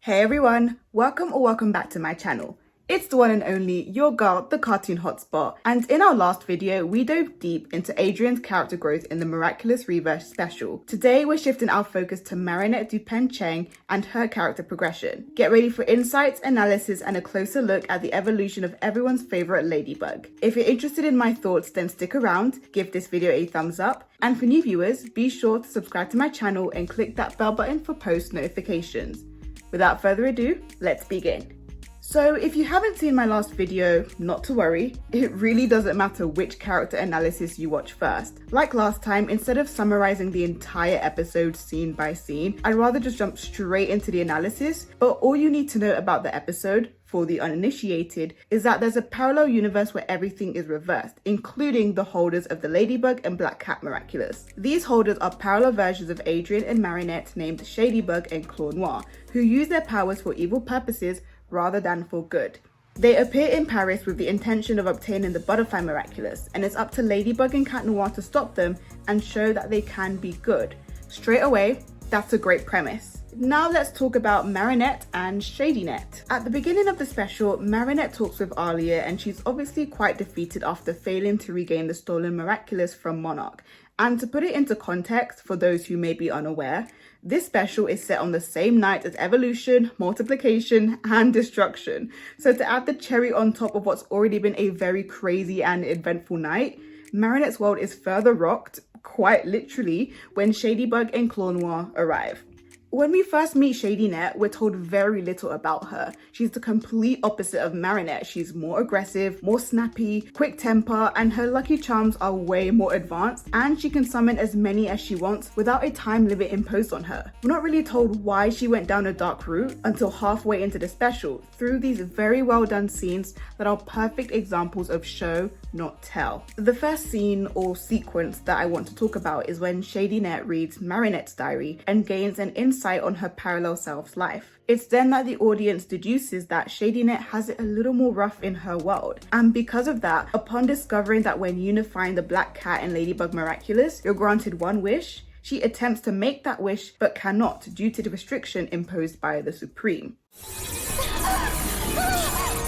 Hey everyone, welcome back to my channel. It's the one and only, your girl, the Cartoon Hotspot, and in our last video, we dove deep into Adrienne's character growth in the Miraculous Reverse special. Today, we're shifting our focus to Marinette Dupain-Cheng and her character progression. Get ready for insights, analysis, and a closer look at the evolution of everyone's favorite Ladybug. If you're interested in my thoughts, then stick around, give this video a thumbs up, and for new viewers, be sure to subscribe to my channel and click that bell button for post notifications. Without further ado, let's begin. So if you haven't seen my last video, not to worry, it really doesn't matter which character analysis you watch first. Like last time, instead of summarizing the entire episode scene by scene, I'd rather just jump straight into the analysis, but all you need to know about the episode, for the uninitiated, is that there's a parallel universe where everything is reversed, including the holders of the Ladybug and Black Cat Miraculous. These holders are parallel versions of Adrienne and Marinette named Shadybug and Claw Noir, who use their powers for evil purposes rather than for good. They appear in Paris with the intention of obtaining the Butterfly Miraculous, and it's up to Ladybug and Cat Noir to stop them and show that they can be good. Straight away, that's a great premise. Now let's talk about Marinette and Shadynette. At the beginning of the special, Marinette talks with Alia and she's obviously quite defeated after failing to regain the stolen Miraculous from Monarch. And to put it into context for those who may be unaware, this special is set on the same night as evolution, multiplication, and destruction. So to add the cherry on top of what's already been a very crazy and eventful night, Marinette's world is further rocked, quite literally, when Shadybug and Claw Noir arrive. When we first meet Shadynette, we're told very little about her. She's the complete opposite of Marinette. She's more aggressive, more snappy, quick temper, and her lucky charms are way more advanced, and she can summon as many as she wants without a time limit imposed on her. We're not really told why she went down a dark route until halfway into the special, through these very well done scenes that are perfect examples of show, not tell. The first scene or sequence that I want to talk about is when Shadynette reads Marinette's diary and gains an insight on her parallel self's life. It's then that the audience deduces that Shadynette has it a little more rough in her world. And because of that, upon discovering that when unifying the Black Cat and Ladybug Miraculous, you're granted one wish, she attempts to make that wish but cannot due to the restriction imposed by the Supreme.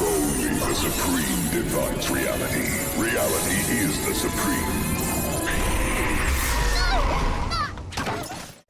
Only the Supreme defines reality. Reality is the Supreme.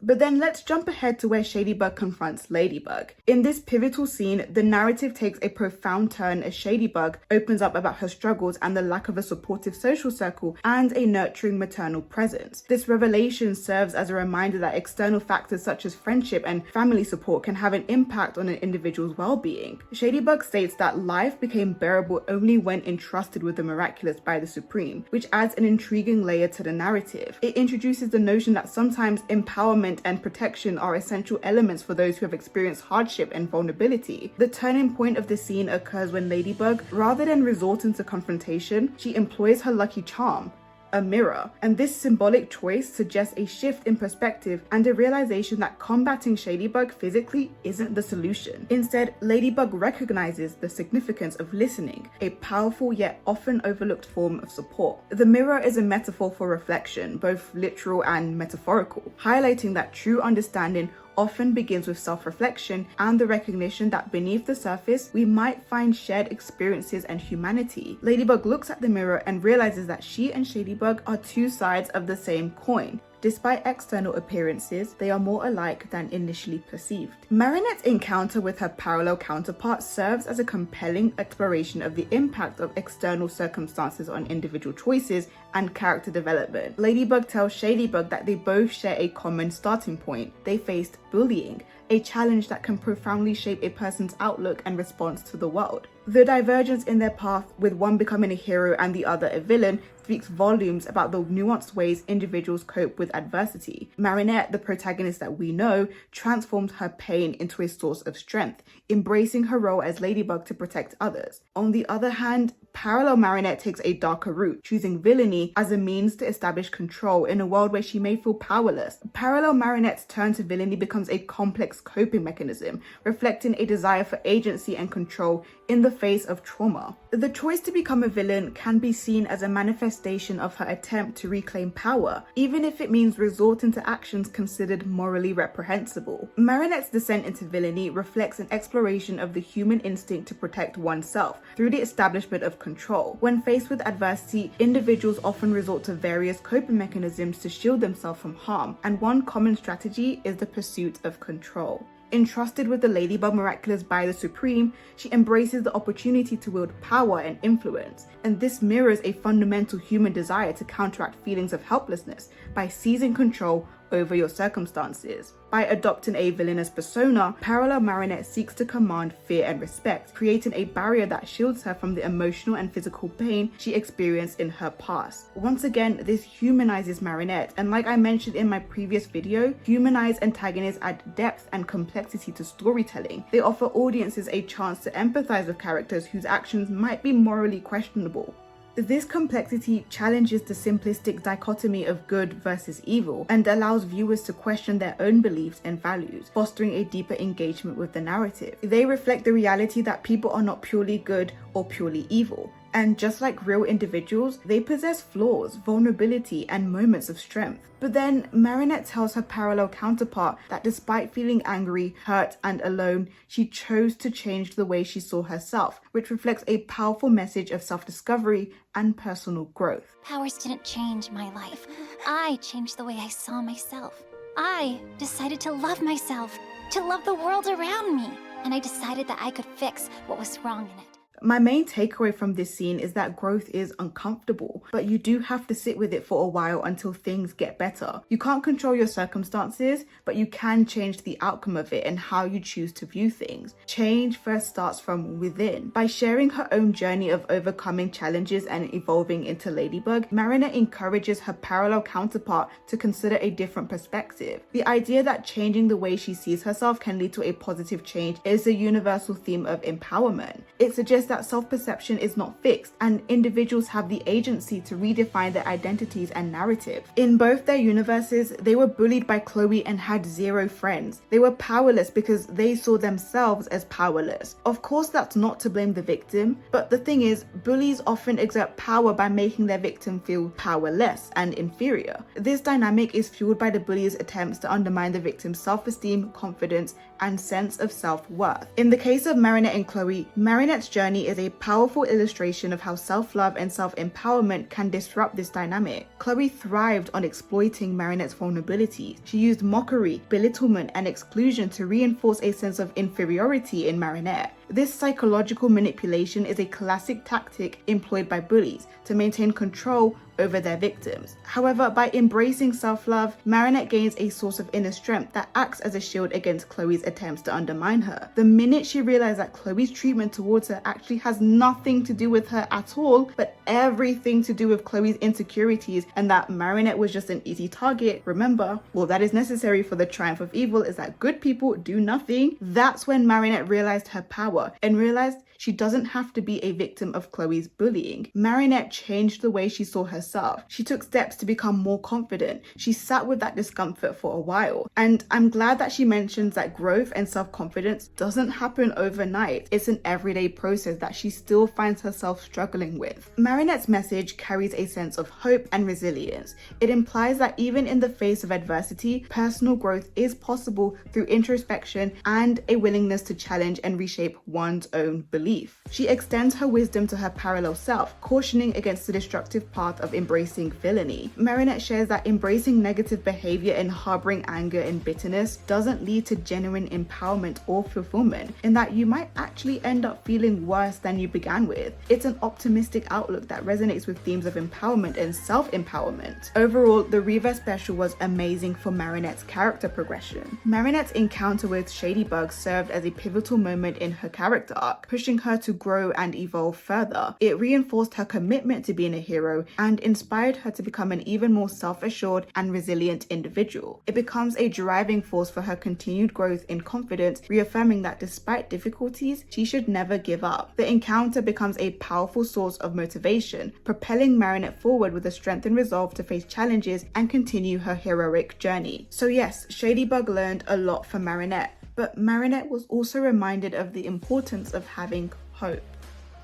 But then let's jump ahead to where Shadybug confronts Ladybug. In this pivotal scene, the narrative takes a profound turn as Shadybug opens up about her struggles and the lack of a supportive social circle and a nurturing maternal presence. This revelation serves as a reminder that external factors such as friendship and family support can have an impact on an individual's well-being. Shadybug states that life became bearable only when entrusted with the miraculous by the Supreme, which adds an intriguing layer to the narrative. It introduces the notion that sometimes empowerment and protection are essential elements for those who have experienced hardship and vulnerability. The turning point of the scene occurs when Ladybug, rather than resorting to confrontation, she employs her lucky charm, a mirror, and this symbolic choice suggests a shift in perspective and a realization that combating Shadybug physically isn't the solution. Instead, Ladybug recognizes the significance of listening, a powerful yet often overlooked form of support. The mirror is a metaphor for reflection, both literal and metaphorical, highlighting that true understanding often begins with self-reflection and the recognition that beneath the surface, we might find shared experiences and humanity. Ladybug looks at the mirror and realizes that she and Shadybug are two sides of the same coin. Despite external appearances, they are more alike than initially perceived. Marinette's encounter with her parallel counterpart serves as a compelling exploration of the impact of external circumstances on individual choices and character development. Ladybug tells Shadybug that they both share a common starting point. They faced bullying, a challenge that can profoundly shape a person's outlook and response to the world. The divergence in their path, with one becoming a hero and the other a villain, speaks volumes about the nuanced ways individuals cope with adversity. Marinette, the protagonist that we know, transforms her pain into a source of strength, embracing her role as Ladybug to protect others. On the other hand, Parallel Marinette takes a darker route, choosing villainy as a means to establish control in a world where she may feel powerless. Parallel Marinette's turn to villainy becomes a complex coping mechanism, reflecting a desire for agency and control in the face of trauma. The choice to become a villain can be seen as a manifestation of her attempt to reclaim power, even if it means resorting to actions considered morally reprehensible. Marinette's descent into villainy reflects an exploration of the human instinct to protect oneself through the establishment of control. When faced with adversity, individuals often resort to various coping mechanisms to shield themselves from harm, and one common strategy is the pursuit of control. Entrusted with the Ladybug Miraculous by the Supreme, she embraces the opportunity to wield power and influence, and this mirrors a fundamental human desire to counteract feelings of helplessness by seizing control over your circumstances. By adopting a villainous persona, Parallel Marinette seeks to command fear and respect, creating a barrier that shields her from the emotional and physical pain she experienced in her past. Once again, this humanizes Marinette, and like I mentioned in my previous video, humanized antagonists add depth and complexity to storytelling. They offer audiences a chance to empathize with characters whose actions might be morally questionable. This complexity challenges the simplistic dichotomy of good versus evil and allows viewers to question their own beliefs and values, fostering a deeper engagement with the narrative. They reflect the reality that people are not purely good or purely evil. And just like real individuals, they possess flaws, vulnerability, and moments of strength. But then Marinette tells her parallel counterpart that despite feeling angry, hurt, and alone, she chose to change the way she saw herself, which reflects a powerful message of self-discovery and personal growth. Powers didn't change my life. I changed the way I saw myself. I decided to love myself, to love the world around me, and I decided that I could fix what was wrong in it. My main takeaway from this scene is that growth is uncomfortable, but you do have to sit with it for a while until things get better. You can't control your circumstances, but you can change the outcome of it and how you choose to view things. Change first starts from within. By sharing her own journey of overcoming challenges and evolving into Ladybug, Marinette encourages her parallel counterpart to consider a different perspective. The idea that changing the way she sees herself can lead to a positive change is a universal theme of empowerment. It suggests that self-perception is not fixed and individuals have the agency to redefine their identities and narrative. In both their universes, they were bullied by Chloe and had zero friends. They were powerless because they saw themselves as powerless. Of course, that's not to blame the victim, but the thing is, bullies often exert power by making their victim feel powerless and inferior. This dynamic is fueled by the bully's attempts to undermine the victim's self-esteem, confidence, and sense of self-worth. In the case of Marinette and Chloe, Marinette's journey is a powerful illustration of how self-love and self-empowerment can disrupt this dynamic. Chloe thrived on exploiting Marinette's vulnerabilities. She used mockery, belittlement, and exclusion to reinforce a sense of inferiority in Marinette. This psychological manipulation is a classic tactic employed by bullies to maintain control over their victims. However, by embracing self-love, Marinette gains a source of inner strength that acts as a shield against Chloe's attempts to undermine her. The minute she realized that Chloe's treatment towards her actually has nothing to do with her at all, but everything to do with Chloe's insecurities, and that Marinette was just an easy target, remember, all that is necessary for the triumph of evil is that good people do nothing. That's when Marinette realized her power and realized she doesn't have to be a victim of Chloe's bullying. Marinette changed the way she saw herself. She took steps to become more confident. She sat with that discomfort for a while. And I'm glad that she mentions that growth and self-confidence doesn't happen overnight. It's an everyday process that she still finds herself struggling with. Marinette's message carries a sense of hope and resilience. It implies that even in the face of adversity, personal growth is possible through introspection and a willingness to challenge and reshape one's own beliefs. She extends her wisdom to her parallel self, cautioning against the destructive path of embracing villainy. Marinette shares that embracing negative behavior and harboring anger and bitterness doesn't lead to genuine empowerment or fulfillment, in that you might actually end up feeling worse than you began with. It's an optimistic outlook that resonates with themes of empowerment and self-empowerment. Overall, the Reverse special was amazing for Marinette's character progression. Marinette's encounter with Shadybug served as a pivotal moment in her character arc, pushing her to grow and evolve further. It reinforced her commitment to being a hero and inspired her to become an even more self-assured and resilient individual. It becomes a driving force for her continued growth in confidence, reaffirming that despite difficulties, she should never give up. The encounter becomes a powerful source of motivation, propelling Marinette forward with the strength and resolve to face challenges and continue her heroic journey. So yes, Shadybug learned a lot from Marinette, but Marinette was also reminded of the importance of having hope.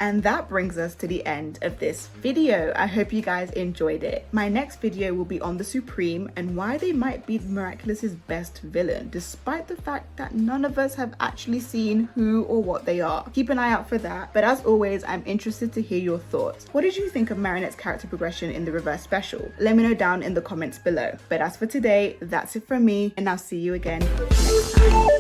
And that brings us to the end of this video. I hope you guys enjoyed it. My next video will be on the Supreme and why they might be Miraculous's best villain, despite the fact that none of us have actually seen who or what they are. Keep an eye out for that. But as always, I'm interested to hear your thoughts. What did you think of Marinette's character progression in the Reverse special? Let me know down in the comments below. But as for today, that's it from me, and I'll see you again next time.